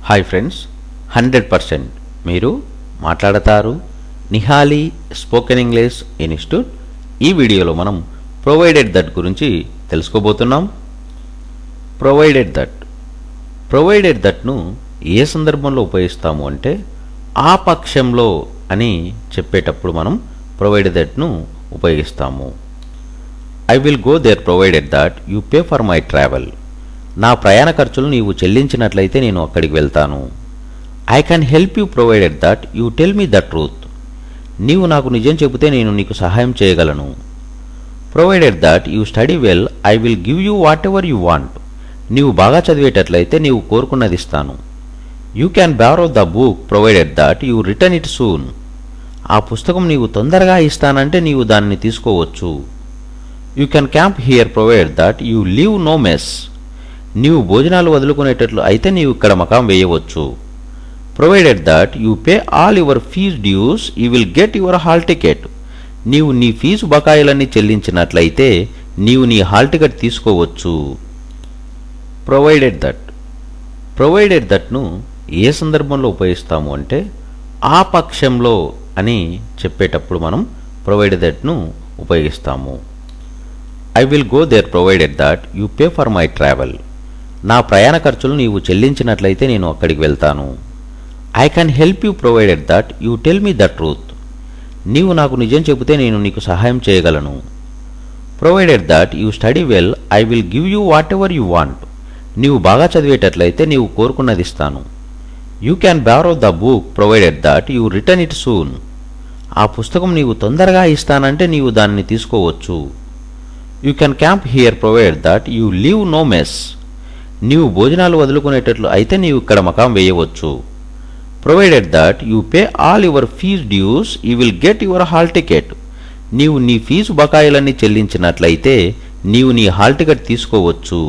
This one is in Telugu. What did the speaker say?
హాయ్ ఫ్రెండ్స్, 100% మీరు మాట్లాడతారు నిహాలి స్పోకెన్ ఇంగ్లీష్ ఇన్స్టిట్యూట్. ఈ వీడియోలో మనం ప్రొవైడెడ్ దట్ గురించి తెలుసుకోబోతున్నాం. ప్రొవైడెడ్ దట్ను ఏ సందర్భంలో ఉపయోగిస్తాము అంటే ఆ పక్షంలో అని చెప్పేటప్పుడు మనం ప్రొవైడెడ్ దట్ను ఉపయోగిస్తాము. I will go there provided that you pay for my travel. నా ప్రయాణ ఖర్చులు నీవు చెల్లించినట్లయితే నేను అక్కడికి వెళ్తాను. I can help you provided that you tell me the truth. నీవు నాకు నిజం చెబితే నేను నీకు సహాయం చేయగలను. Provided that you study well I will give you whatever you want. నీవు బాగా చదివేటట్లయితే నీవు కోరుకున్నది ఇస్తాను. You can borrow the book provided that you return it soon. ఆ పుస్తకం నీవు తొందరగా ఇస్తానంటే నీవు దానిని తీసుకోవచ్చు. You can camp here provided that you leave no mess. నీవు భోజనాలు వదులుకునేటట్లు అయితే నీవు ఇక్కడ మకాం వేయవచ్చు. Provided that you pay all your fees dues you will get your hall ticket. నీవు నీ ఫీజు బకాయిలన్నీ చెల్లించినట్లయితే నీవు నీ హాల్ టికెట్ తీసుకోవచ్చు. ప్రొవైడెడ్ దట్ను ఏ సందర్భంలో ఉపయోగిస్తాము అంటే ఆ పక్షంలో అని చెప్పేటప్పుడు మనం ప్రొవైడెడ్ దట్ను ఉపయోగిస్తాము. I will go there provided that you pay for my travel. నా ప్రయాణ ఖర్చులు నీవు చెల్లించినట్లయితే నేను అక్కడికి వెళ్తాను. I can help you provided that you tell me the truth. నీవు నాకు నిజం చెబితే నేను నీకు సహాయం చేయగలను. Provided that you study well I will give you whatever you want. నీవు బాగా చదివేటట్లయితే నీవు కోరుకున్నది ఇస్తాను. You can borrow the book provided that you return it soon. ఆ పుస్తకం నీవు తొందరగా ఇస్తానంటే నీవు దానిని తీసుకోవచ్చు. You can camp here provided that you leave no mess. నీవు భోజనాలు వదులుకునేటట్లు అయితే నీవు ఇక్కడ మకాం వేయవచ్చు. Provided that you pay all your fees dues you will get your hall ticket. నీవు నీ ఫీజు బకాయిలన్నీ చెల్లించినట్లయితే నీవు నీ హాల్ టికెట్ తీసుకోవచ్చు.